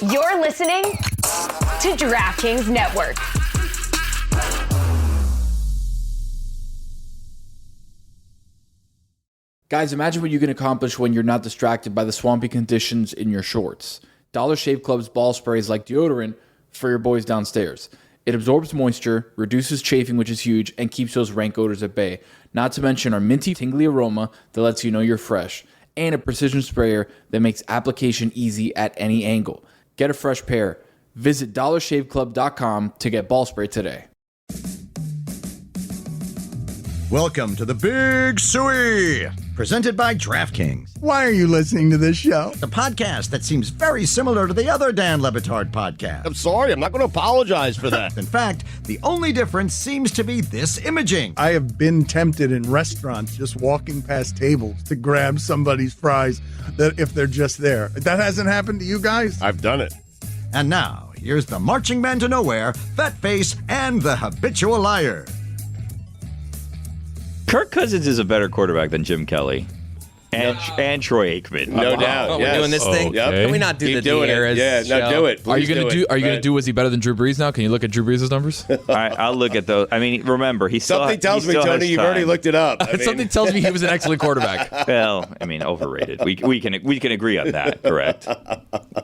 You're listening to DraftKings Network. Guys, imagine what you can accomplish when you're not distracted by the swampy conditions in your shorts. Dollar Shave Club's ball spray is like deodorant for your boys downstairs. It absorbs moisture, reduces chafing, which is huge, and keeps those rank odors at bay. Not to mention our minty, tingly aroma that lets you know you're fresh. And a precision sprayer that makes application easy at any angle. Get a fresh pair. Visit dollarshaveclub.com to get ball spray today. Welcome to the Big Suey, presented by DraftKings, Why are you listening to this show? the podcast that seems very similar to the other Dan Le Batard podcast. I'm sorry, I'm not going to apologize for that. In fact, the only difference seems to be this imaging. I have been tempted in restaurants just walking past tables to grab somebody's fries that if they're just there. That hasn't happened to you guys? I've done it. And now, here's the marching man to nowhere, Fat Face, and the habitual liar. Kirk Cousins is a better quarterback than Jim Kelly and Troy Aikman. No doubt. Oh, yes. we're doing this thing? Yep. Can we not do Keep the doing eras? it. Yeah, show? no, do it. Are you Please going to do? Are you going to do? Was he better than Drew Brees now? Can you look at Drew Brees' numbers? All right, I'll look at those. I mean, remember, Something tells me, Tony, you've already looked it up. Something tells me he was an excellent quarterback. Well, I mean, overrated. We can agree on that, correct?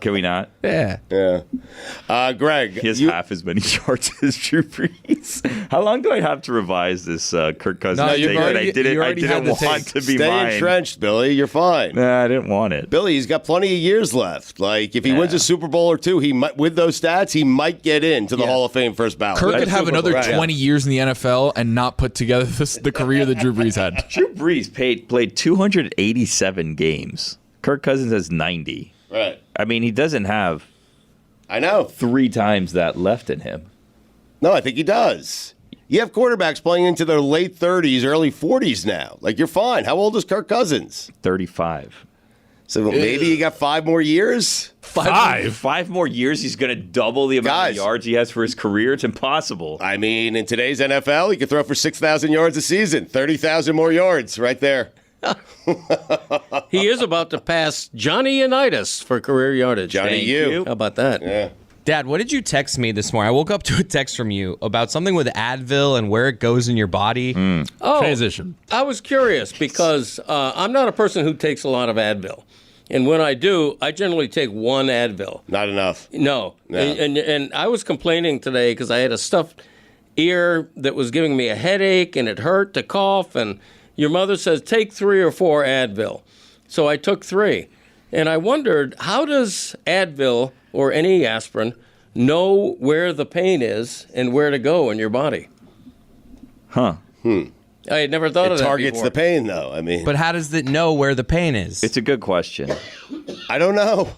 Can we not? Yeah. Yeah. Greg. He has half as many yards as Drew Brees. How long do I have to revise this Kirk Cousins No, you've thing that already- I didn't, you I already didn't had the want tape. to be Stay mine? entrenched, Billy. You're fine. Nah, I didn't want it. Billy, he's got plenty of years left. Like, if he wins a Super Bowl or two, he might, with those stats, he might get into the Hall of Fame first ballot. Kirk could have another Right. 20 years in the NFL and not put together the career that Drew Brees had. Drew Brees played 287 games. Kirk Cousins has 90. Right. I mean, he doesn't have I know. 3 times that left in him. No, I think he does. You have quarterbacks playing into their late 30s, early 40s now. Like, you're fine. How old is Kirk Cousins? 35. So maybe he got 5 more years? 5 more years, he's going to double the amount Guys. of yards he has for his career. It's impossible. I mean, in today's NFL, he could throw for 6,000 yards a season. 30,000 more yards right there. He is about to pass Johnny Unitas for career yardage. Johnny Thank U. you. How about that? Yeah. Dad, what did you text me this morning? I woke up to a text from you about something with Advil and where it goes in your body. Oh, Transition. I was curious because I'm not a person who takes a lot of Advil. And when I do, I generally take one Advil. Not enough. No. No. And I was complaining today because I had a stuffed ear that was giving me a headache and it hurt to cough. And your mother says, take 3 or 4 Advil. So I took 3. And I wondered, how does Advil or any aspirin know where the pain is and where to go in your body? Huh. I had never thought It of that targets before. the pain, though. I mean, But how does it know where the pain is? It's a good question. I don't know.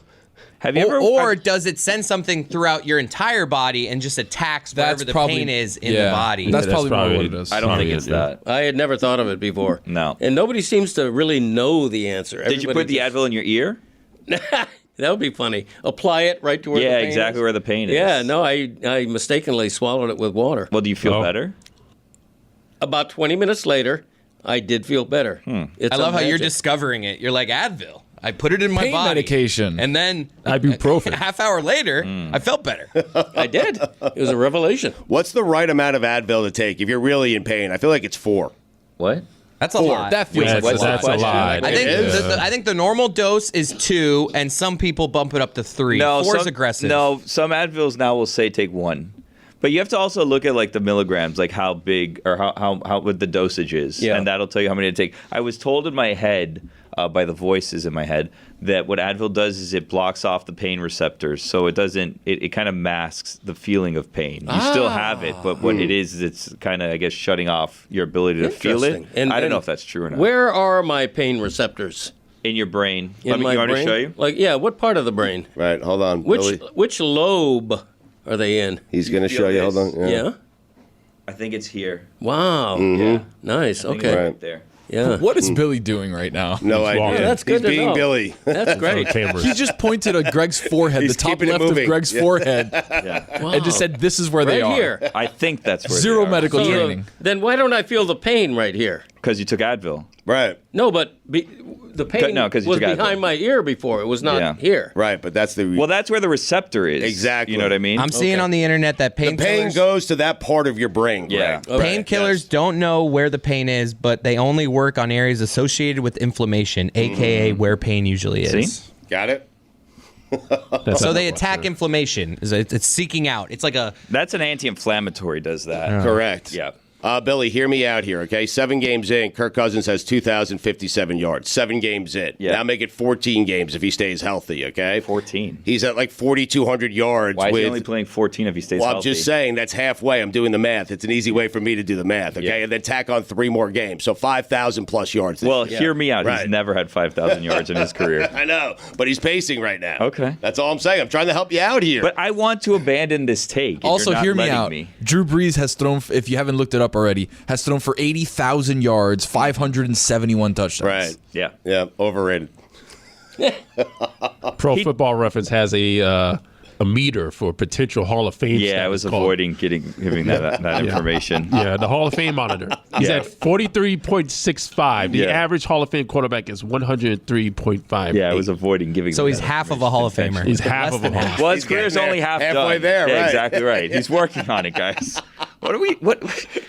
Have you ever... Or does it send something throughout your entire body and just attacks wherever the pain is in the body? That's probably more what it is. I don't think it's that. I had never thought of it before. No. And nobody seems to really know the answer. Did you put the Advil in your ear? That would be funny. Apply it right to where the Yeah, pain exactly is. where the pain is. Yeah, no, I mistakenly swallowed it with water. Well, do you feel better? About 20 minutes later, I did feel better. It's I love how you're magic. discovering it. You're like, Advil. I put it in my Pain body. medication. And then Ibuprofen. a half hour later, I felt better. I did. It was a revelation. What's the right amount of Advil to take if you're really in pain? I feel like it's 4. What? That's a lot. That feels like what's that's the a question? lot. I think It is. I think the normal dose is 2, and some people bump it up to 3. 4 is aggressive. No, some Advils now will say take 1. But you have to also look at like the milligrams, like how big or how what the dosage is, Yeah. and that'll tell you how many to take. I was told in my head by the voices in my head that what Advil does is it blocks off the pain receptors, so it doesn't. It kind of masks the feeling of pain. You still have it, but what it is it's kind of I guess shutting off your ability to feel it. Interesting. I don't know if that's true or not. Where are my pain receptors? In your brain? In my you want me brain? to show you? Like, yeah, what part of the brain? Right, hold on, Billy. Which lobe are they in? He's going to feel show you. this? Hold on. Yeah. I think it's here. Wow. Yeah. Nice. I think Okay. it's Right. right there. Yeah. What is Billy doing right now? No idea. Yeah, that's good He's to being know. Billy. That's great. He just pointed at Greg's forehead, He's the top keeping it left of moving. Greg's Yeah. forehead, Yeah. and just said, "This is where they Right are." here. I think that's where Zero they are. medical So, training. then why don't I feel the pain right here? Because you took Advil. Right. No, but the pain No, 'cause you was took Advil. behind my ear before. It was not here. Right, but that's the... Well, that's where the receptor is. Exactly. You know what I mean? I'm seeing on the internet that the pain painkillers goes to that part of your brain. Yeah. Greg. painkillers don't know where the pain is, but they only work on areas associated with inflammation, aka where pain usually is. See? Got it? So they attack inflammation. It's seeking out. It's like a That's an anti-inflammatory does that. Correct. Yeah. Billy, hear me out here, okay? 7 games in, Kirk Cousins has 2,057 yards. 7 games in. Yeah. Now make it 14 games if he stays healthy, okay? 14. He's at like 4,200 yards. Why is with, he only playing 14 if he stays Well, healthy? I'm just saying that's halfway. I'm doing the math. It's an easy way for me to do the math, okay? Yeah. And then tack on 3 more games. So 5,000 plus yards. Well, hear me out. Right. He's never had 5,000 yards in his career. I know, but he's pacing right now. Okay. That's all I'm saying. I'm trying to help you out here. But I want to abandon this take. if Also, you're not hear me letting out. me. Drew Brees has thrown, if you haven't looked it up already, has thrown for 80,000 yards, 571 touchdowns. right. Yeah. Yeah, overrated. Pro Football Reference has a meter for potential Hall of Fame. Yeah, I was called. avoiding giving that information. Yeah, the Hall of Fame monitor. He's Yeah. at 43.65. The Yeah. average Hall of Fame quarterback is 103.5. Yeah, I was avoiding giving. so them he's that half of a Hall of Famer. He's half Less of a than Hall of half. Well, his He's getting career's there. only half Halfway done. there, Yeah, right. exactly right. He's working on it, guys. What are we? What?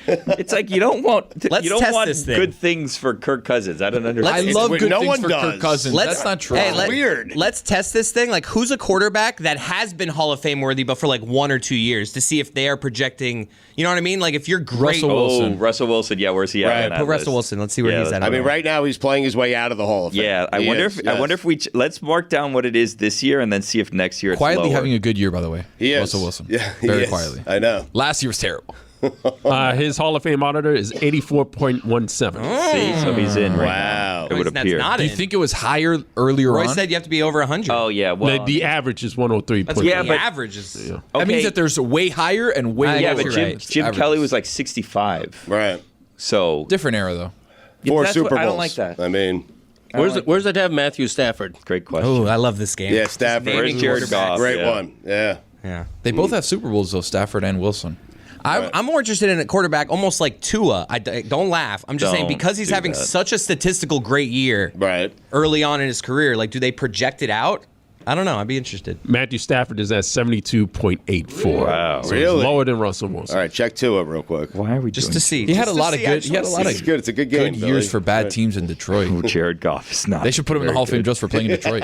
It's like you don't want. Let's you don't test want this thing. good things for Kirk Cousins. I don't I understand. love weird. good No things one for does. Kirk Cousins. That's not true. Weird. Let's test this thing. Like, who's a quarterback that has been Hall of Fame worthy, but for like 1 or 2 years, to see if they are projecting. You know what I mean? Like, if you're great. Russell Wilson. Oh, Russell Wilson. Yeah, where's he at? Right. on that Put Russell list? Wilson. Let's see where Yeah, he's at. I mean, right now he's playing his way out of the Hall of Fame. Yeah, I He wonder is, if yes. let's mark down what it is this year and then see if next year it's Quietly lower. having a good year, by the way. He is. Russell Wilson. Yeah, he Very is. quietly. I know. Last year was terrible. His Hall of Fame monitor is 84.17. See, so he's in right Wow. now. It would That's appear. not Do you in. think it was higher earlier Roy on? said you have to be over 100. Oh yeah, well, The average is 103. That's Yeah, the but- average is. Yeah. That means okay. that there's way higher and way yeah, lower. but you're Jim averages. Kelly was like 65. Right. So Different era, though. 4 that's Super what- Bowls. I don't like that. I mean, Where's it have Matthew Stafford? great question. Oh, I love this game. yeah, Stafford. Naming Where's Jared quarterbacks. Goff? Great Yeah. one. Yeah. Yeah. They both have Super Bowls, though, Stafford and Wilson. I'm more interested in a quarterback almost like Tua. Don't laugh. I'm just saying Don't because he's do having that. such a statistical great year Right. early on in his career. Like, do they project it out? I don't know. I'd be interested. Matthew Stafford is at 72.84. Wow. So Really? he's lower than Russell Wilson. All right, check 2 up real quick. Why are we Just doing to see. He had a Just to lot of see good. He had a lot It's of good. It's a good game. good Billy. years for bad Right. teams in Detroit. Jared Goff is not. They should put him in the very Hall of Fame good. just for playing in Detroit.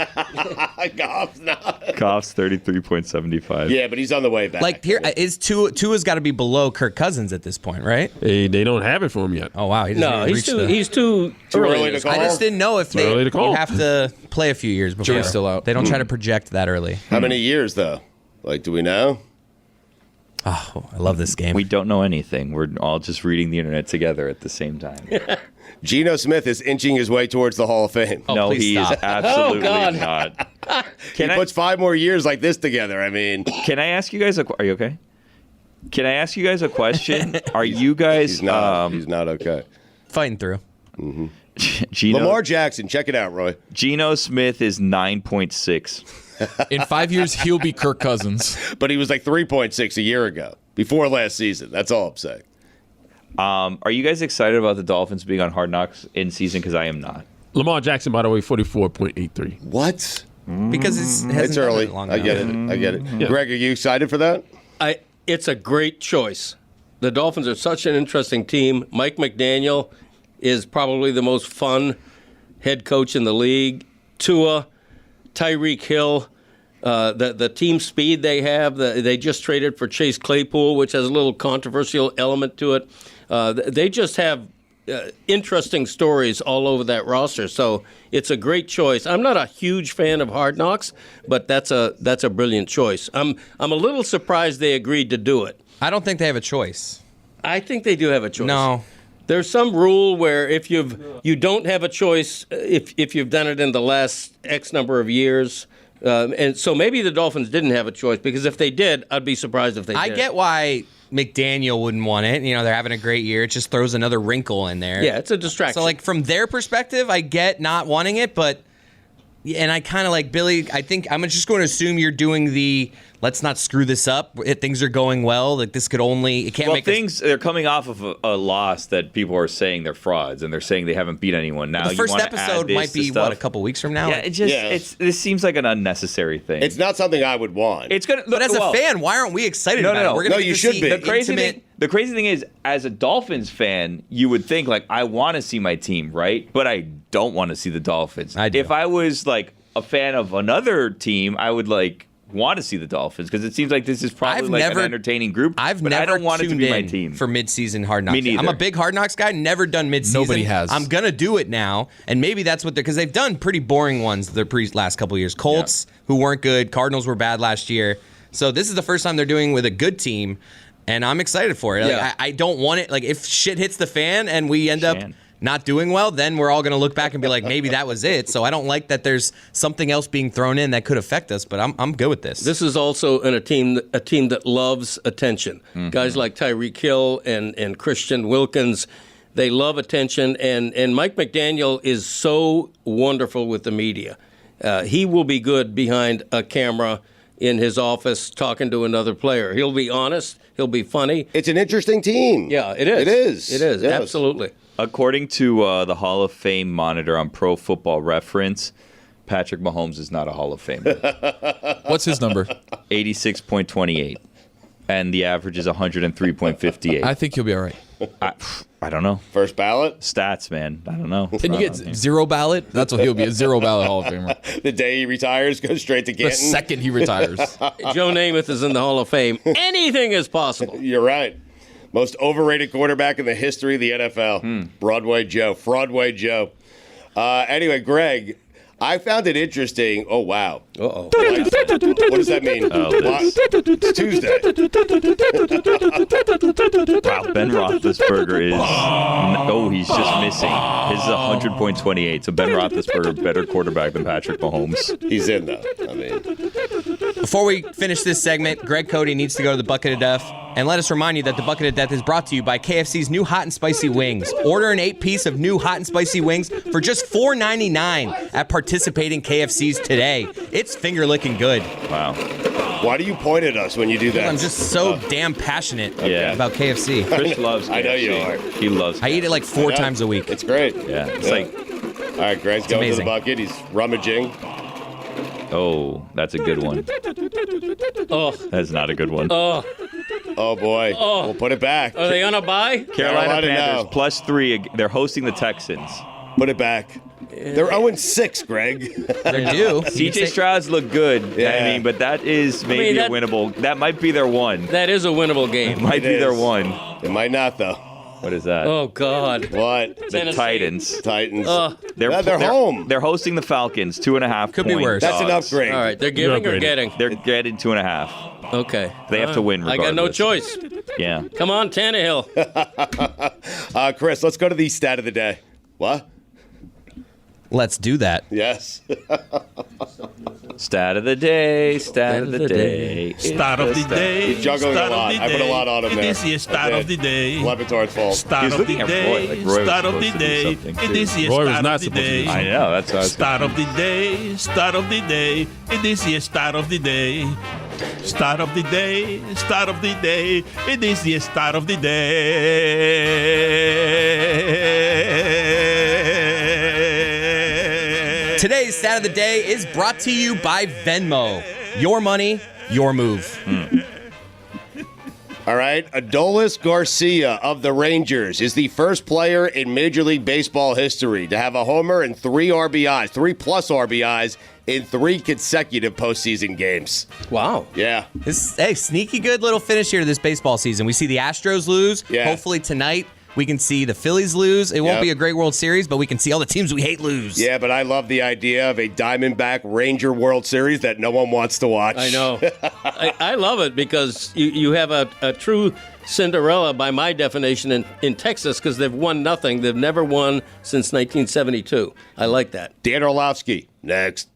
Goff's not. Goff's 33.75. Yeah, but he's on the way back. Like, here is Tua's got to be below Kirk Cousins at this point, right? They don't have it for him yet. Oh wow, he doesn't No, even he's reach too the- he's too early in to his call. I just didn't know if they early to call. you have to play a few years before. Jury's still out. They don't try to project that early. How many years, though? Like, do we know? Oh, I love this game. We don't know anything. We're all just reading the internet together at the same time. Geno Smith is inching his way towards the Hall of Fame. no, please he stop. is absolutely God. not. He puts 5 more years like this together. I mean, Can I ask you guys are you okay? Can I ask you guys a question? Are you guys he's not okay. Fighting through. Geno Lamar Jackson, check it out, Roy. Geno Smith is 9.6. In 5 years, he'll be Kirk Cousins. But he was like 3.6 a year ago, before last season. That's all I'm saying. Are you guys excited about the Dolphins being on Hard Knocks in season? Because I am not. Lamar Jackson, by the way, 44.83. What? Because hasn't It's done early. it long I get enough. it. I get it. Greg, are you excited for that? It's a great choice. The Dolphins are such an interesting team. Mike McDaniel is probably the most fun head coach in the league. Tua, Tyreek Hill, the team speed they have. They just traded for Chase Claypool, which has a little controversial element to it. They just have interesting stories all over that roster. So it's a great choice. I'm not a huge fan of Hard Knocks, but that's a brilliant choice. I'm a little surprised they agreed to do it. I don't think they have a choice. I think they do have a choice. No. There's some rule where if you don't have a choice if you've done it in the last X number of years, and so maybe the Dolphins didn't have a choice, because if they did, I'd be surprised if they did. I get why McDaniel wouldn't want it. You know, they're having a great year. It just throws another wrinkle in there. Yeah, it's a distraction. So, like, from their perspective, I get not wanting it, but and I kind of like Billy. I think I'm just going to assume you're doing the let's not screw this up. Things are going well. Like this could only it can't well, make things. They're coming off of a loss that people are saying they're frauds, and they're saying they haven't beat anyone. Now the first episode might be a couple weeks from now. Yeah, this seems like an unnecessary thing. It's not something I would want. It's gonna. But as a fan, why aren't we excited about it? We're gonna you should be. The crazy thing is, as a Dolphins fan, you would think like I want to see my team, right? But I don't want to see the Dolphins. I do. If I was like a fan of another team, I would like want to see the Dolphins because it seems like this is probably an entertaining group. I don't want it to be my team for mid-season Hard Knocks. Me neither. I'm a big Hard Knocks guy. Never done mid-season. Nobody has. I'm gonna do it now, and maybe that's what they're because they've done pretty boring ones the last couple of years. Colts who weren't good, Cardinals were bad last year, so this is the first time they're doing with a good team, and I'm excited for it. Like, I don't want it. Like if shit hits the fan and we end up not doing well, then we're all going to look back and be like, maybe that was it. So I don't like that there's something else being thrown in that could affect us, but I'm good with this. This is also a team that loves attention. Mm-hmm. Guys like Tyreek Hill and Christian Wilkins, they love attention, and Mike McDaniel is so wonderful with the media. He will be good behind a camera in his office talking to another player. He'll be honest. He'll be funny. It's an interesting team. Yeah, it is. It is. It is, Yes. absolutely. According to the Hall of Fame monitor on Pro Football Reference, Patrick Mahomes is not a Hall of Famer. What's his number? 86.28. And the average is 103.58. I think he'll be all right. I don't know. First ballot? Stats, man. I don't know. Can you get zero ballot? That's what he'll be, a zero ballot Hall of Famer. The day he retires, goes straight to Canton. The second he retires. Joe Namath is in the Hall of Fame. Anything is possible. You're right. Most overrated quarterback in the history of the NFL. Broadway Joe. Fraudway Joe. Anyway, Greg, I found it interesting. Oh, wow. Uh-oh. What does that mean? It's Tuesday. Wow, Ben Roethlisberger is... he's just missing. His is 100.28, so Ben Roethlisberger, better quarterback than Patrick Mahomes. He's in, though. I mean... Before we finish this segment, Greg Cote needs to go to the Bucket of Death. And let us remind you that the Bucket of Death is brought to you by KFC's new hot and spicy wings. Order an 8-piece of new hot and spicy wings for just $4.99 at participating KFCs today. It's finger-licking good. Wow. Why do you point at us when you do that? I'm just so damn passionate about KFC. Chris loves KFC. I know you are. He loves KFC. I eat it like 4 times a week. It's great. Yeah, it's like... All right, Greg's going to the bucket. He's rummaging. Oh, that's a good one. Oh. That's not a good one. Oh, boy. Oh. We'll put it back. Are they on a bye? Carolina Panthers no. +3. They're hosting the Texans. Put it back. They're 0-6, Greg. They're due. CJ Stroud's look good. Yeah. I mean, but that is maybe a winnable. That might be their one. That is a winnable game. Might be their is. one. It might not, though. What is that? Oh, God. What? The Tennessee. Titans. Titans. They're home. They're hosting the Falcons. 2.5 Could be point worse. That's an dogs. upgrade. All right, they're giving or getting? They're getting 2.5. Okay. They have to win I got no regardless. choice. Yeah. Come on, Tannehill. Chris, let's go to the stat of the day. What? Let's do that. Yes. Stat of the day. Stat of the day. Start of the day. He's juggling a lot. I put a lot on him there. This is start of the day. Levitar's fault. Start He was of the looking at Roy, day. like Roy was Start of supposed the to do day. something, too. This is Roy was start not of the supposed to do day. I know. That's what I was Start of the day. Start of the day. This is start of the day. Start of the day. Start of the day. This is start of the day. Today's stat of the day is brought to you by Venmo. Your money, your move. All right. Adolis Garcia of the Rangers is the first player in Major League Baseball history to have a homer and 3 RBIs, 3+ RBIs in 3 consecutive postseason games. Wow. Yeah. Sneaky good little finish here to this baseball season. We see the Astros lose. Yeah. Hopefully tonight we can see the Phillies lose. It won't Yep. be a great World Series, but we can see all the teams we hate lose. Yeah, but I love the idea of a Diamondback Ranger World Series that no one wants to watch. I know. I love it because you have a true Cinderella, by my definition, in Texas because they've won nothing. They've never won since 1972. I like that. Dan Orlovsky, next.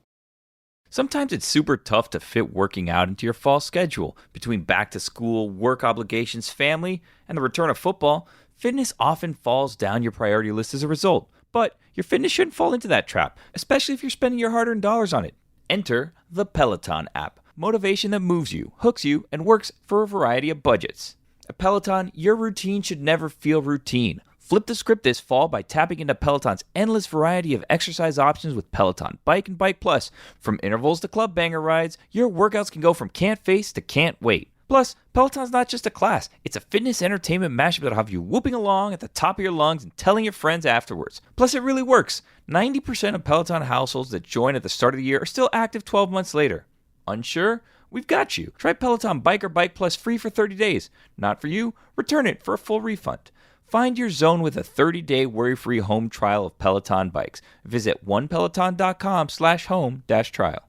Sometimes it's super tough to fit working out into your fall schedule. Between back to school, work obligations, family, and the return of football, fitness often falls down your priority list as a result. But your fitness shouldn't fall into that trap, especially if you're spending your hard-earned dollars on it. Enter the Peloton app. motivation that moves you, hooks you, and works for a variety of budgets. At Peloton, your routine should never feel routine. Flip the script this fall by tapping into Peloton's endless variety of exercise options with Peloton Bike and Bike Plus. From intervals to club banger rides, your workouts can go from can't face to can't wait. Plus, Peloton's not just a class, it's a fitness entertainment mashup that'll have you whooping along at the top of your lungs and telling your friends afterwards. Plus, it really works. 90% of Peloton households that join at the start of the year are still active 12 months later. Unsure? We've got you. Try Peloton Bike or Bike Plus free for 30 days. Not for you? Return it for a full refund. Find your zone with a 30-day worry-free home trial of Peloton bikes. Visit onepeloton.com/home-trial.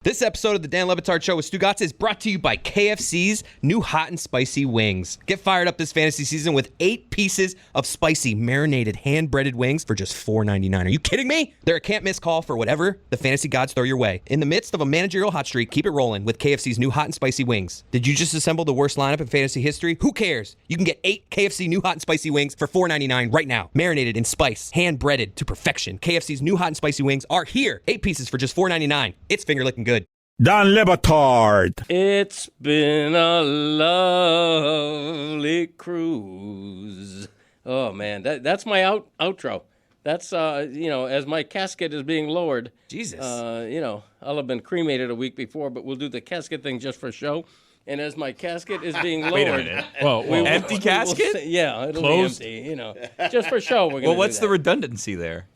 This episode of the Dan Le Batard Show with Stugotz is brought to you by KFC's new hot and spicy wings. Get fired up this fantasy season with 8 pieces of spicy marinated hand-breaded wings for just $4.99. Are you kidding me? They're a can't-miss call for whatever the fantasy gods throw your way. In the midst of a managerial hot streak, keep it rolling with KFC's new hot and spicy wings. Did you just assemble the worst lineup in fantasy history? Who cares? You can get 8 KFC new hot and spicy wings for $4.99 right now. Marinated in spice, hand-breaded to perfection. KFC's new hot and spicy wings are here. 8 pieces for just $4.99. It's finger-licking good. Dan Le Batard. It's been a lovely cruise. Oh, man, that's my outro. That's, as my casket is being lowered. Jesus. I'll have been cremated a week before, but we'll do the casket thing just for show. And as my casket is being lowered. Wait a minute. Whoa. Empty casket? Yeah, it'll Closed? be empty, just for show. We're gonna Well, what's do the that. redundancy there?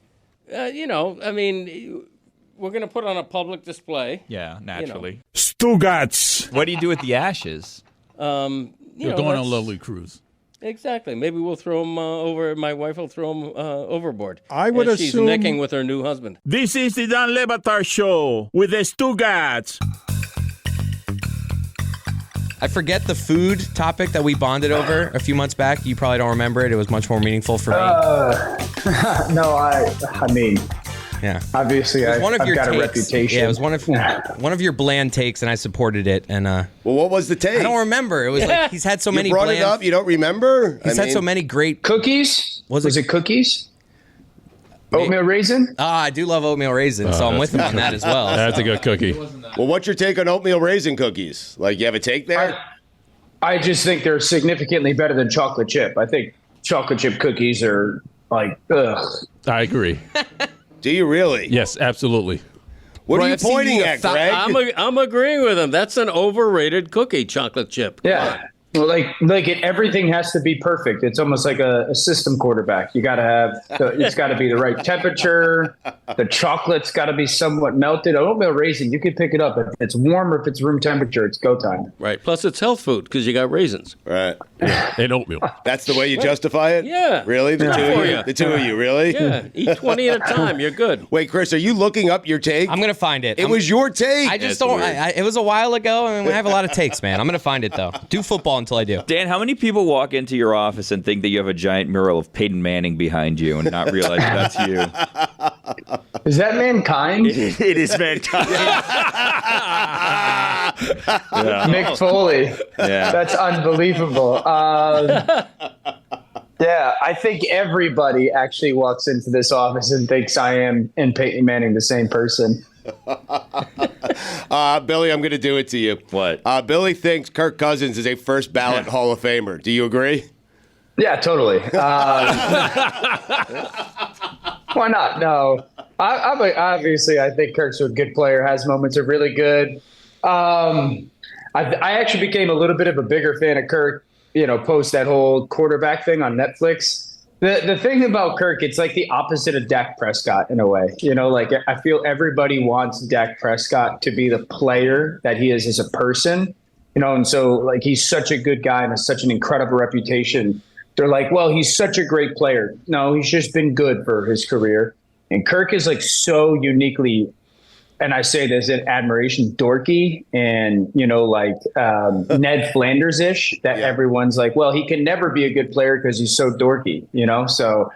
We're going to put on a public display. Yeah, naturally. Stugotz. What do you do with the ashes? You're going on a lovely cruise. Exactly. Maybe we'll throw them over. My wife will throw them overboard. I would as assume- she's necking with her new husband. This is the Dan Le Batard Show with the Stugotz. I forget the food topic that we bonded over a few months back. You probably don't remember it. It was much more meaningful for me. No, I mean, yeah. obviously It was one of I've your got takes. a reputation. Yeah, it was one of your bland takes, and I supported it. And Well, what was the take? I don't remember. It was like he's had so many. You brought bland, it up. You don't remember? He's had so many great Cookies? Was it cookies? Oatmeal raisin? I do love oatmeal raisin, so I'm with him on that as well. That's a good cookie. Well, what's your take on oatmeal raisin cookies? Like, you have a take there? I just think they're significantly better than chocolate chip. I think chocolate chip cookies are like, ugh. I agree. Do you really? Yes, absolutely. What are you pointing at, Greg? I'm agreeing with him. That's an overrated cookie, chocolate chip. Yeah. Well, everything has to be perfect. It's almost like a system quarterback. You got to have, it's got to be the right temperature. The chocolate's got to be somewhat melted. Oatmeal raisin, you can pick it up. If it's warm or if it's room temperature, it's go time. Right. Plus, it's health food because you got raisins. Right. And oatmeal. That's the way you justify it? Yeah. Really? The two of you? The two of you, really? Yeah. Eat 20 at a time. You're good. Wait, Chris, are you looking up your take? I'm gonna find it. It was your take. I just don't. It was a while ago. I mean, I have a lot of takes, man. I'm gonna find it though. Do football until I do. Dan, how many people walk into your office and think that you have a giant mural of Peyton Manning behind you and not realize that's you? Is that mankind? It is mankind. Mick Foley. Yeah. That's unbelievable. Yeah, I think everybody actually walks into this office and thinks I am and Peyton Manning the same person. Billy, I'm going to do it to you. What? Billy thinks Kirk Cousins is a first ballot Hall of Famer. Do you agree? Yeah, totally. Why not? No. Obviously, I think Kirk's a good player, has moments of really good. I actually became a little bit of a bigger fan of Kirk, post that whole quarterback thing on Netflix. The thing about Kirk, it's like the opposite of Dak Prescott in a way. I feel everybody wants Dak Prescott to be the player that he is as a person, and so he's such a good guy and has such an incredible reputation. They're like, well, he's such a great player. No, he's just been good for his career. And Kirk is so uniquely, and I say this in admiration, dorky and, Ned Flanders-ish that everyone's like, well, he can never be a good player because he's so dorky, So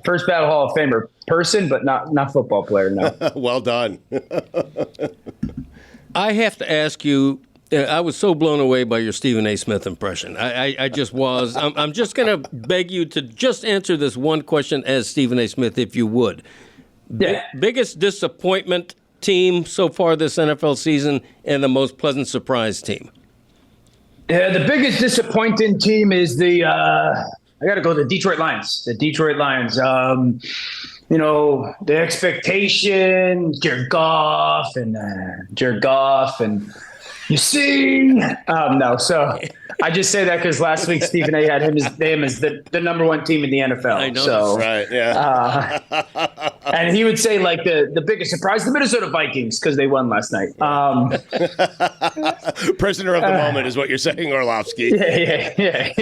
first ballot Hall of Famer person, but not football player, no. Well done. I have to ask you, I was so blown away by your Stephen A. Smith impression. I just was. I'm just going to beg you to just answer this one question as Stephen A. Smith, if you would. Yeah. Biggest disappointment team so far this NFL season and the most pleasant surprise team? Yeah, the biggest disappointing team is I got to go the Detroit Lions. The Detroit Lions. The expectation, Jared Goff, and you see, no. So I just say that because last week Stephen A. had him as the number one team in the NFL. I know. So, Right, yeah. and he would say like the biggest surprise, the Minnesota Vikings, because they won last night. Prisoner of the moment is what you're saying, Orlovsky. Yeah.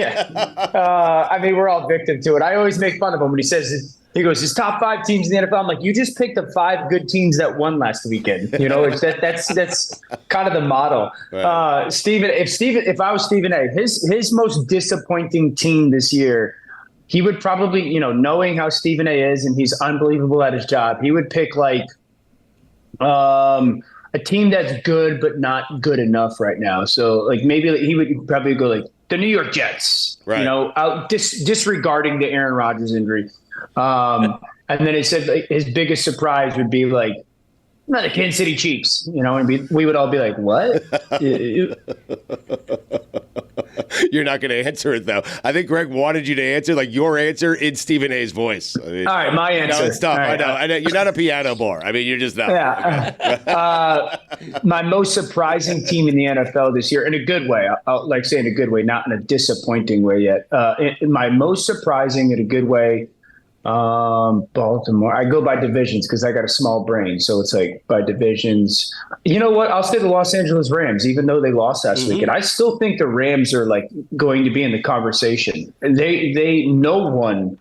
I mean, we're all victim to it. I always make fun of him when he says he goes, his top 5 teams in the NFL. I'm like, you just picked the 5 good teams that won last weekend. That's kind of the model. Right. If I was Stephen A., his most disappointing team this year, he would probably, knowing how Stephen A. is and he's unbelievable at his job, he would pick like a team that's good but not good enough right now. So like maybe he would probably go like the New York Jets, right. Disregarding the Aaron Rodgers injury. And then it said like, his biggest surprise would be like, not the Kansas City Chiefs, and we would all be like, what? You're not going to answer it, though. I think Greg wanted you to answer, like, your answer in Stephen A.'s voice. I mean, all right, my answer. No, it's tough. Right. I know. You're not a piano bar. I mean, you're just not. Yeah. My most surprising team in the NFL this year, in a good way, I'll like say in a good way, not in a disappointing way yet. My most surprising in a good way, Baltimore. I go by divisions because I got a small brain, so it's like by divisions. You know what? I'll say the Los Angeles Rams, even though they lost last week, and I still think the Rams are like going to be in the conversation. No one.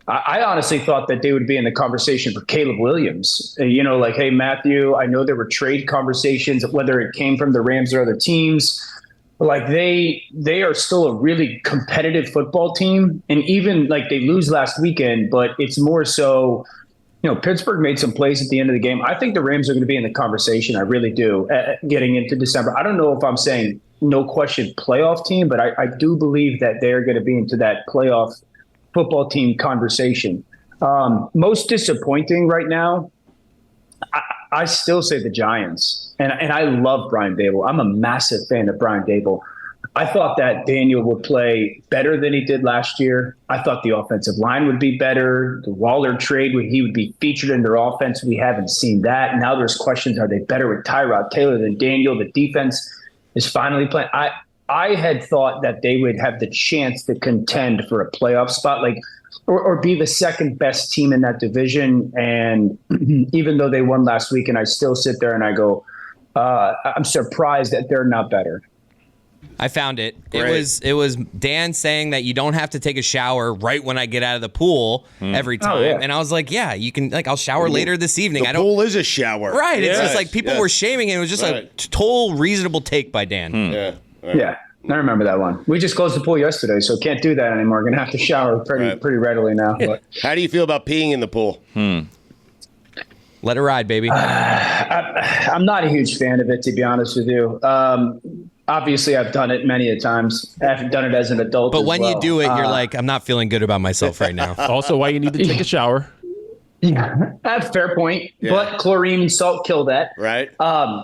I honestly thought that they would be in the conversation for Caleb Williams. Like, hey, Matthew, I know there were trade conversations, whether it came from the Rams or other teams. Like they are still a really competitive football team. And even like they lose last weekend, but it's more so, Pittsburgh made some plays at the end of the game. I think the Rams are going to be in the conversation. I really do, getting into December. I don't know if I'm saying no question playoff team, but I do believe that they're going to be into that playoff football team conversation. Most disappointing right now, I still say the Giants. And I love Brian Dable. I'm a massive fan of Brian Dable. I thought that Daniel would play better than he did last year. I thought the offensive line would be better. The Waller trade, he would be featured in their offense. We haven't seen that. Now there's questions, are they better with Tyrod Taylor than Daniel? The defense is finally playing. I had thought that they would have the chance to contend for a playoff spot, or be the second best team in that division. And even though they won last week, and I still sit there and I go, I'm surprised that they're not better. I found it. Great. It was Dan saying that you don't have to take a shower right when I get out of the pool every time. Oh, yeah. And I was like, yeah, you can, I'll shower later this evening. The pool is a shower. Right. It's Yes, just like people were shaming him. It was just a total reasonable take by Dan. Yeah. Right. Yeah, I remember that one. We just closed the pool yesterday, so can't do that anymore. We're going to have to shower pretty readily now. But. How do you feel about peeing in the pool? Let it ride, baby. I'm not a huge fan of it, to be honest with you. Obviously, I've done it many a times. I've done it as an adult. But when you do it, you're like, I'm not feeling good about myself right now. Also, why you need to take a shower. Yeah, that's a fair point. Yeah. But chlorine and salt kill that. Right.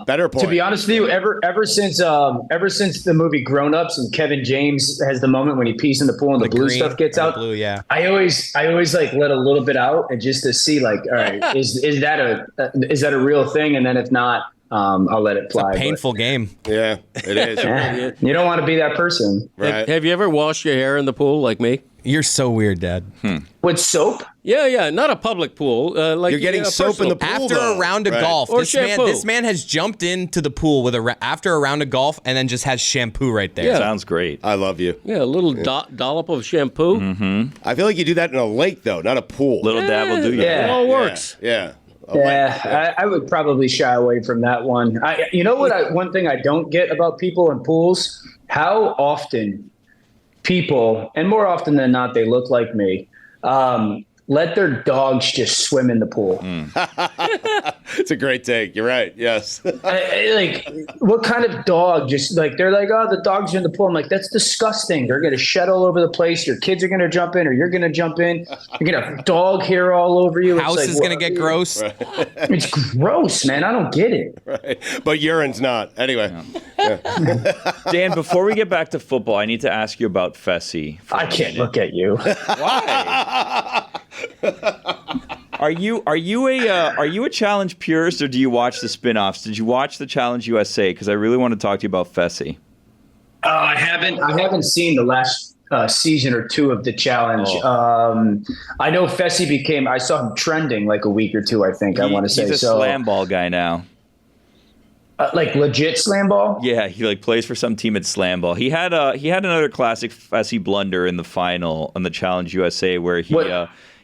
Better point. To be honest with you, ever since the movie Grown Ups and Kevin James has the moment when he pees in the pool and the blue green stuff gets out. Blue, yeah. I always like let a little bit out and just to see like, all right, is that a real thing? And then if not, I'll let it fly. It's a painful game. Yeah, it is. Yeah, you don't want to be that person. Right. Have you ever washed your hair in the pool like me? You're so weird, Dad. With soap? Yeah, not a public pool. Like You're getting soap in the pool After though. a round of golf, Or this shampoo. man has jumped into the pool with after a round of golf and then just has shampoo right there. Yeah. Sounds great. I love you. Yeah, a little dollop of shampoo. I feel like you do that in a lake, though, not a pool. Little dab will do you. Yeah. It all works. Yeah. I would probably shy away from that one. You know what? One thing I don't get about people in pools, how often people, and more often than not, they look like me, let their dogs just swim in the pool. It's a great take. You're right. Yes. Like, what kind of dog just like, they're like, oh, the dog's in the pool. I'm like, that's disgusting. They're going to shed all over the place. Your kids are going to jump in, or you're going to jump in. You're going to have dog hair all over you. House is going to get gross. Right. It's gross, man. I don't get it. Right. But urine's not. Anyway. Yeah. Dan, before we get back to football, I need to ask you about Fessy. I can't look at you. Why? Are you a Challenge purist, or do you watch the spin-offs? Did you watch the Challenge USA? Because I really want to talk to you about Fessy. I haven't seen the last season or two of the Challenge. I know Fessy I saw him trending like a week or two, I think. I want to say. He's a slam ball guy now. Like legit slam ball? Yeah, he plays for some team at slam ball. He had another classic Fessy blunder in the final on the Challenge USA where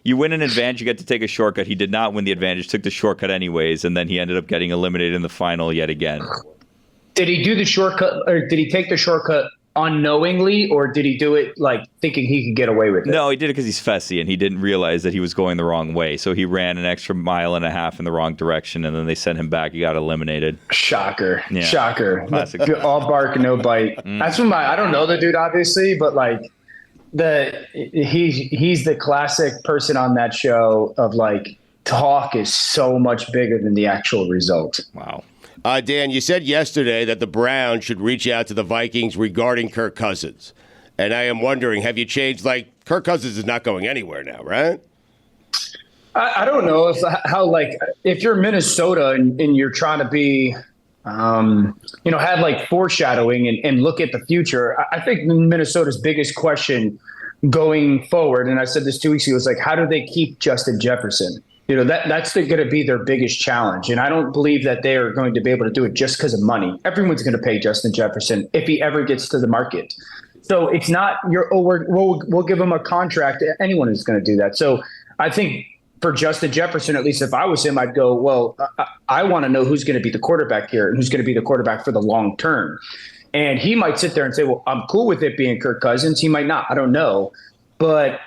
you win an advantage, you get to take a shortcut. He did not win the advantage, took the shortcut anyways, and then he ended up getting eliminated in the final yet again. Did he do the shortcut, or did he take the shortcut unknowingly, or did he do it like thinking he could get away with it? No, he did it because he's Fessy, and he didn't realize that he was going the wrong way. So he ran an extra mile and a half in the wrong direction, and then they sent him back. He got eliminated. Shocker. Yeah. Shocker. Classic. All bark, no bite. That's what I don't know the dude, obviously, but like he's the classic person on that show of like, talk is so much bigger than the actual result. Wow. Dan, you said yesterday that the Browns should reach out to the Vikings regarding Kirk Cousins. And I am wondering, have you changed? Like, Kirk Cousins is not going anywhere now, right? I don't know if you're Minnesota and you're trying to be, have like foreshadowing and look at the future. I think Minnesota's biggest question going forward, and I said this 2 weeks ago, was like, how do they keep Justin Jefferson? That's going to be their biggest challenge. And I don't believe that they are going to be able to do it just because of money. Everyone's going to pay Justin Jefferson if he ever gets to the market. So it's not we'll give him a contract. Anyone is going to do that. So I think for Justin Jefferson, at least if I was him, I'd go, well, I want to know who's going to be the quarterback here and who's going to be the quarterback for the long term. And he might sit there and say, well, I'm cool with it being Kirk Cousins. He might not. I don't know. But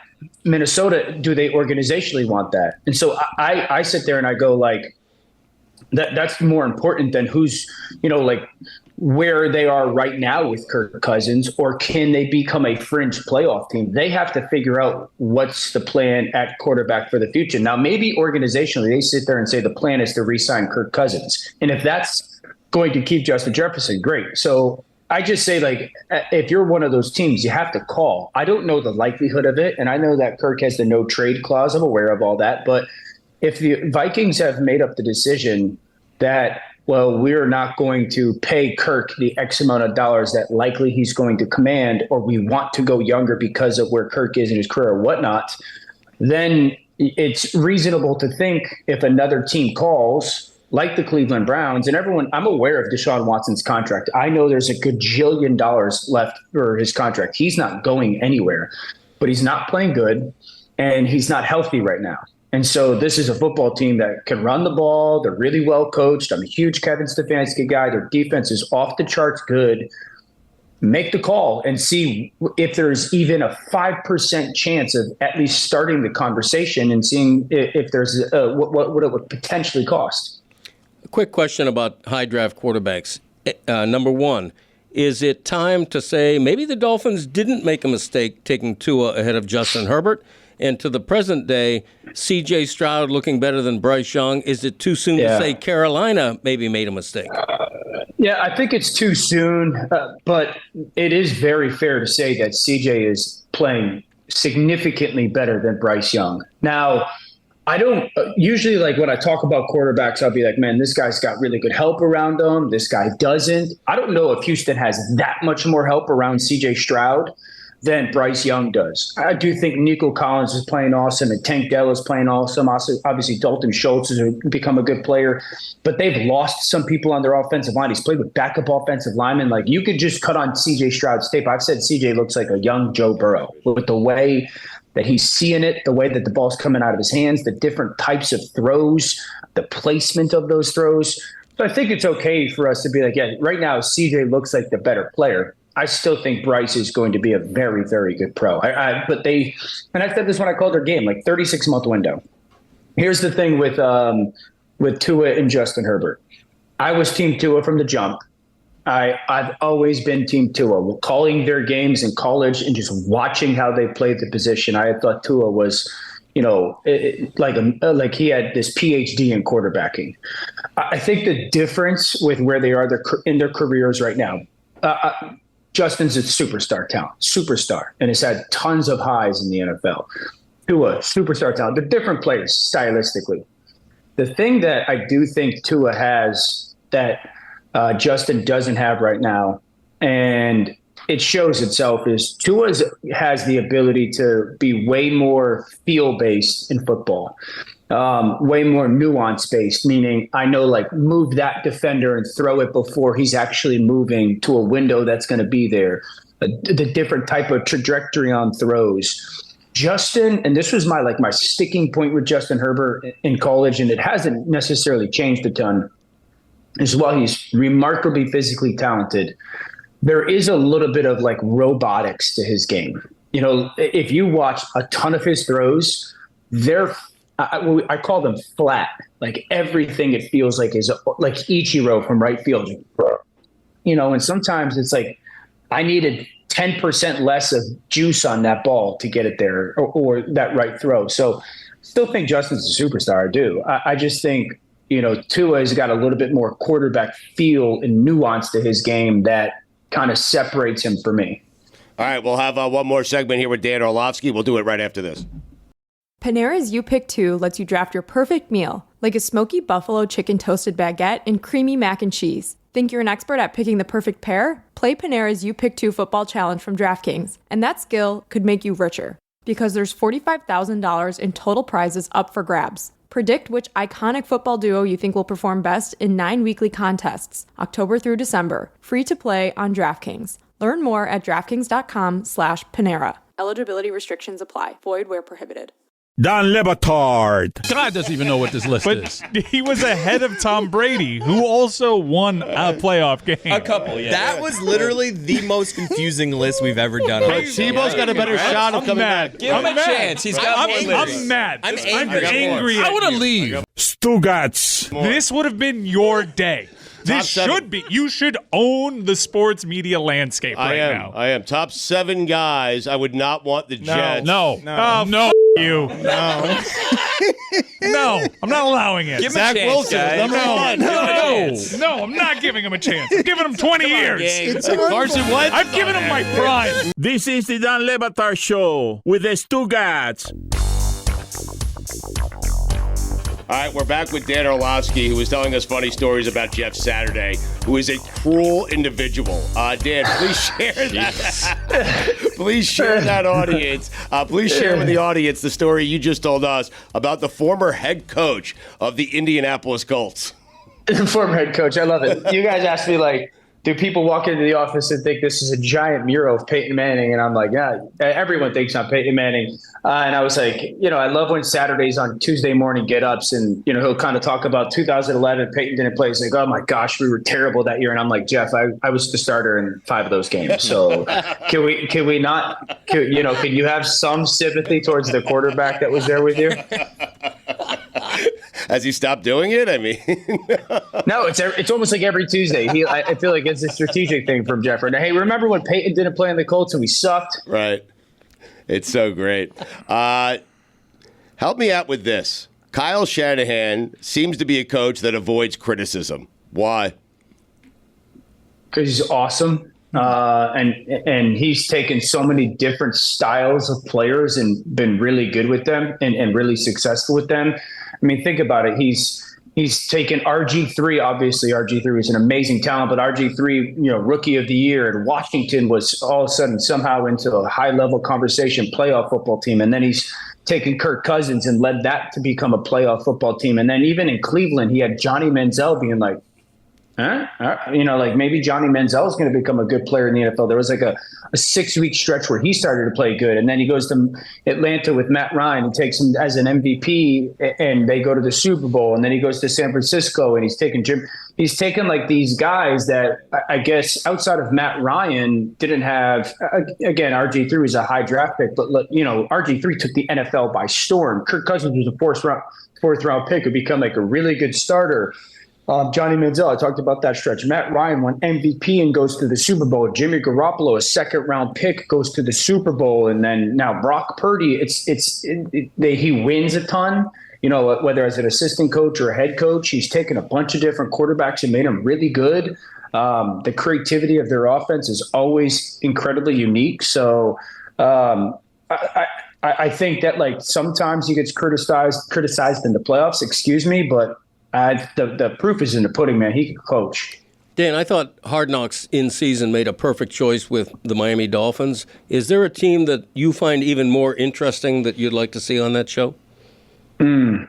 Minnesota, do they organizationally want that? And so I sit there and I go like, that's more important than who's, where they are right now with Kirk Cousins, or can they become a fringe playoff team? They have to figure out what's the plan at quarterback for the future. Now, maybe organizationally, they sit there and say the plan is to re-sign Kirk Cousins. And if that's going to keep Justin Jefferson, great. So I just say, like, if you're one of those teams, you have to call. I don't know the likelihood of it, and I know that Kirk has the no trade clause. I'm aware of all that. But if the Vikings have made up the decision that, well, we're not going to pay Kirk the X amount of dollars that likely he's going to command, or we want to go younger because of where Kirk is in his career or whatnot, then it's reasonable to think if another team calls, like the Cleveland Browns, and everyone, I'm aware of Deshaun Watson's contract. I know there's a gajillion dollars left for his contract. He's not going anywhere, but he's not playing good, and he's not healthy right now. And so this is a football team that can run the ball. They're really well coached. I'm a huge Kevin Stefanski guy. Their defense is off the charts good. Make the call and see if there's even a 5% chance of at least starting the conversation and seeing if there's what it would potentially cost. A quick question about high draft quarterbacks. Number one, is it time to say maybe the Dolphins didn't make a mistake taking Tua ahead of Justin Herbert? And to the present day, C.J. Stroud looking better than Bryce Young. Is it too soon to say Carolina maybe made a mistake? Yeah, I think it's too soon, but it is very fair to say that C.J. is playing significantly better than Bryce Young. Now, I don't usually, like, when I talk about quarterbacks, I'll be like, man, this guy's got really good help around him. This guy doesn't. I don't know if Houston has that much more help around C.J. Stroud than Bryce Young does. I do think Nico Collins is playing awesome and Tank Dell is playing awesome. Also, obviously, Dalton Schultz has become a good player, but they've lost some people on their offensive line. He's played with backup offensive linemen. Like, you could just cut on C.J. Stroud's tape. I've said C.J. looks like a young Joe Burrow with the way that he's seeing it, the way that the ball's coming out of his hands, the different types of throws, the placement of those throws. So I think it's okay for us to be like, yeah, right now CJ looks like the better player. I still think Bryce is going to be a very, very good pro. But I said this when I called their game, like 36-month window. Here's the thing with Tua and Justin Herbert. I was Team Tua from the jump. I've always been Team Tua. Calling their games in college and just watching how they played the position, I thought Tua was, like he had this PhD in quarterbacking. I think the difference with where they are in their careers right now, Justin's a superstar talent, and has had tons of highs in the NFL. Tua, superstar talent. They're different players stylistically. The thing that I do think Tua has that Justin doesn't have right now, and it shows itself, is Tua has the ability to be way more feel-based in football, way more nuance-based, meaning I know, like, move that defender and throw it before he's actually moving to a window that's going to be there, the different type of trajectory on throws. Justin, and this was my sticking point with Justin Herbert in college, and it hasn't necessarily changed a ton, as well. He's remarkably physically talented. There is a little bit of like robotics to his game. If you watch a ton of his throws, I call them flat. Like everything it feels like is like Ichiro from right field. And sometimes it's like I needed 10% less of juice on that ball to get it there or that right throw. So still think Justin's a superstar. I do. I just think, Tua's got a little bit more quarterback feel and nuance to his game that kind of separates him for me. All right, we'll have one more segment here with Dan Orlovsky. We'll do it right after this. Panera's You Pick 2 lets you draft your perfect meal, like a smoky buffalo chicken toasted baguette and creamy mac and cheese. Think you're an expert at picking the perfect pair? Play Panera's You Pick 2 football challenge from DraftKings, and that skill could make you richer, because there's $45,000 in total prizes up for grabs. Predict which iconic football duo you think will perform best in 9 weekly contests, October through December. Free to play on DraftKings. Learn more at DraftKings.com/Panera. Eligibility restrictions apply. Void where prohibited. Don Le Batard. God doesn't even know what this list is. He was ahead of Tom Brady, who also won a playoff game. A couple, yeah. That was literally the most confusing list we've ever done. But Tebow's got a better shot of coming back. Give him a chance. He's got more lyrics. I'm mad. I'm angry. I want to leave. Stugotz. This would have been your day. This should be. You should own the sports media landscape now. I am. Top 7 guys. I would not want the Jets. No. You. No. No, I'm not allowing it. Give him a chance, Wilson, guys. Number 1. No, I'm not giving him a chance. I'm giving him 20 years. Carson Wentz. I've given him my prime. This is the Dan Le Batard Show with the Stugotz. All right, we're back with Dan Orlovsky, who was telling us funny stories about Jeff Saturday, who is a cruel individual. Dan, please share that. Please share that audience. Please share with the audience the story you just told us about the former head coach of the Indianapolis Colts. Former head coach, I love it. You guys asked me, like, do people walk into the office and think this is a giant mural of Peyton Manning? And I'm like, yeah, everyone thinks I'm Peyton Manning. And I was like, I love when Saturdays on Tuesday morning get-ups and, he'll kind of talk about 2011, Peyton didn't play. He's like, oh, my gosh, we were terrible that year. And I'm like, Jeff, I was the starter in 5 of those games. So can you have some sympathy towards the quarterback that was there with you? Has he stopped doing it? I mean, no, it's almost like every Tuesday. I feel like it's a strategic thing from Jeff. Now, hey, remember when Peyton didn't play in the Colts and we sucked? Right. It's so great. Help me out with this. Kyle Shanahan seems to be a coach that avoids criticism. Why? Because he's awesome. And he's taken so many different styles of players and been really good with them and really successful with them. I mean, think about it. He's taken RG3. Obviously, RG3 was an amazing talent, but RG3, rookie of the year in Washington was all of a sudden somehow into a high-level conversation playoff football team. And then he's taken Kirk Cousins and led that to become a playoff football team. And then even in Cleveland, he had Johnny Manziel being like, like maybe Johnny Manziel is going to become a good player in the NFL. There was like a 6-week stretch where he started to play good. And then he goes to Atlanta with Matt Ryan and takes him as an MVP and they go to the Super Bowl. And then he goes to San Francisco and he's taking Jim. he's taken like these guys that I guess outside of Matt Ryan didn't have. Again, RG3 was a high draft pick, but RG3 took the NFL by storm. Kirk Cousins was a fourth round pick who become like a really good starter. Johnny Manziel, I talked about that stretch. Matt Ryan won MVP and goes to the Super Bowl. Jimmy Garoppolo, a second-round pick, goes to the Super Bowl, and then now Brock Purdy. He wins a ton. Whether as an assistant coach or a head coach, he's taken a bunch of different quarterbacks and made them really good. The creativity of their offense is always incredibly unique. So I think that like sometimes he gets criticized in the playoffs. Excuse me, but. The proof is in the pudding, man. He can coach. Dan, I thought Hard Knocks in season made a perfect choice with the Miami Dolphins. Is there a team that you find even more interesting that you'd like to see on that show? I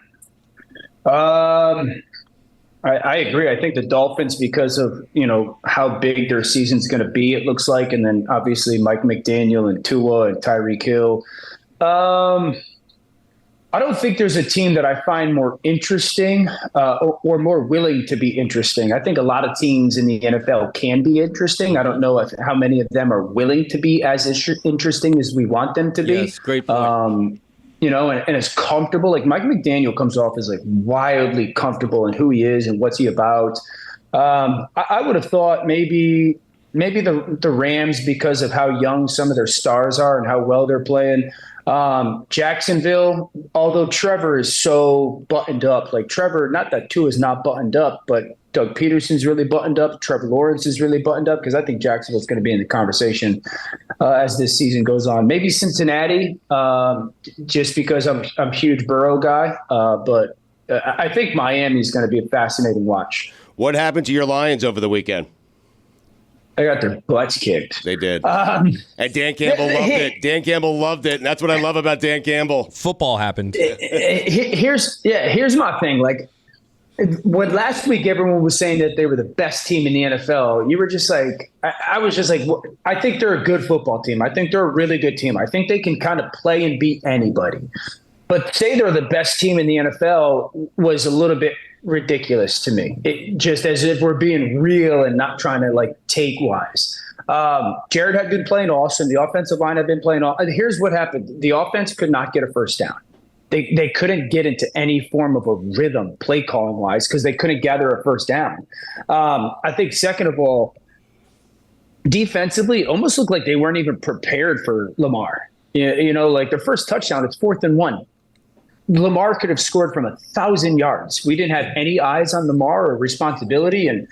agree. I think the Dolphins, because of how big their season's going to be, it looks like, and then obviously Mike McDaniel and Tua and Tyreek Hill. I don't think there's a team that I find more interesting or more willing to be interesting. I think a lot of teams in the NFL can be interesting. I don't know how many of them are willing to be as interesting as we want them to be. Yes, great point. And it's comfortable. Like Mike McDaniel comes off as like wildly comfortable in who he is and what's he about. I would have thought maybe the Rams, because of how young some of their stars are and how well they're playing. Jacksonville, although Trevor is so buttoned up, like Trevor, not that Tua is not buttoned up, but Doug Peterson's really buttoned up. Trevor Lawrence is really buttoned up because I think Jacksonville's going to be in the conversation as this season goes on. Maybe Cincinnati, just because I'm a huge Burrow guy, but I think Miami's going to be a fascinating watch. What happened to your Lions over the weekend? They got their butts kicked. They did. And Dan Campbell loved it. Dan Campbell loved it. And that's what I love about Dan Campbell. Football happened. Here's my thing. Like, when last week everyone was saying that they were the best team in the NFL, you were just like, I was just like, I think they're a good football team. I think they're a really good team. I think they can kind of play and beat anybody. But say they're the best team in the NFL was a little bit ridiculous to me. It just as if we're being real and not trying to like take wise. Jared had been playing awesome. The offensive line had been playing awesome. Here's what happened. The offense could not get a first down. They couldn't get into any form of a rhythm play calling wise because they couldn't gather a first down. I think second of all, defensively, it almost looked like they weren't even prepared for Lamar. Like their first touchdown, it's 4th and 1. Lamar could have scored from 1,000 yards. We didn't have any eyes on Lamar or responsibility, and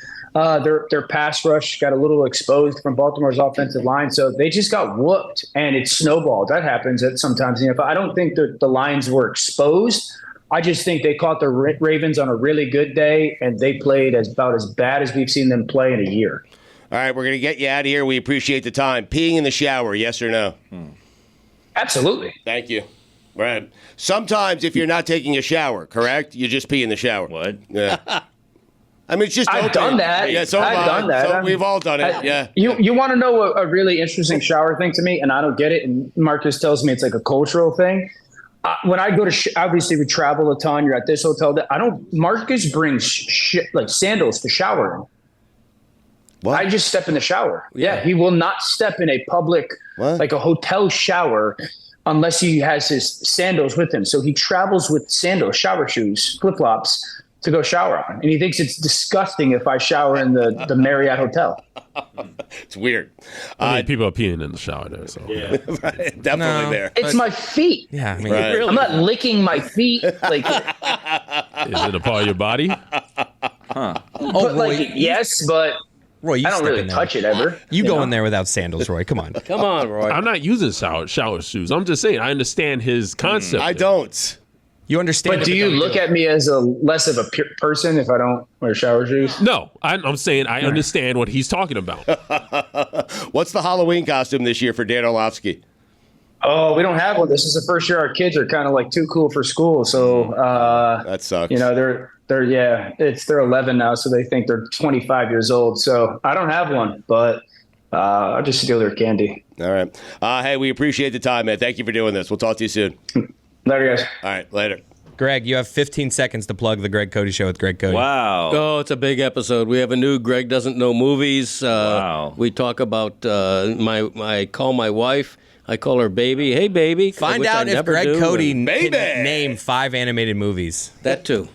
their pass rush got a little exposed from Baltimore's offensive line. So they just got whooped, and it snowballed. That happens sometimes. I don't think that the Lions were exposed. I just think they caught the Ravens on a really good day, and they played about as bad as we've seen them play in a year. All right, we're going to get you out of here. We appreciate the time. Peeing in the shower, yes or no? Absolutely. Thank you. Right. Sometimes if you're not taking a shower, correct? You just pee in the shower. What? Yeah. I mean, it's just I've done that. Yeah, so I've done that. So we've all done it. Yeah. You want to know a really interesting shower thing to me, and I don't get it, and Marcus tells me it's like a cultural thing. When I go to obviously we travel a ton. You're at this hotel. Marcus brings like sandals to shower in. What? I just step in the shower. Yeah, he will not step in a public like a hotel shower unless he has his sandals with him. So he travels with sandals, shower shoes, flip-flops to go shower on. And he thinks it's disgusting if I shower in the Marriott Hotel. It's weird. People are peeing in the shower there. So yeah. Definitely there. It's my feet. Yeah, I mean, right. I'm not licking my feet. Like, is it a part of your body? Huh. But like, yes, but Roy, you I don't really touch it ever. You go in there without sandals, Roy. Come on. Come on, Roy. I'm not using shower shoes. I'm just saying I understand his concept. I don't. You understand? But do you look at me as a less of a person if I don't wear shower shoes? No, I'm saying I understand what he's talking about. What's the Halloween costume this year for Dan Orlovsky? Oh, we don't have one. This is the first year our kids are kind of like too cool for school. So that sucks. They're 11 now, so they think they're 25 years old. So I don't have one, but I'll just steal their candy. All right. Hey, we appreciate the time, man. Thank you for doing this. We'll talk to you soon. Later, guys. All right, later. Greg, you have 15 seconds to plug the Greg Cote Show with Greg Cote. Wow. Oh, it's a big episode. We have a new Greg Doesn't Know Movies. Wow. We talk about I call my wife. I call her baby. Hey, baby. Find which I out if never Greg do, Cote and can name 5 animated movies. That too.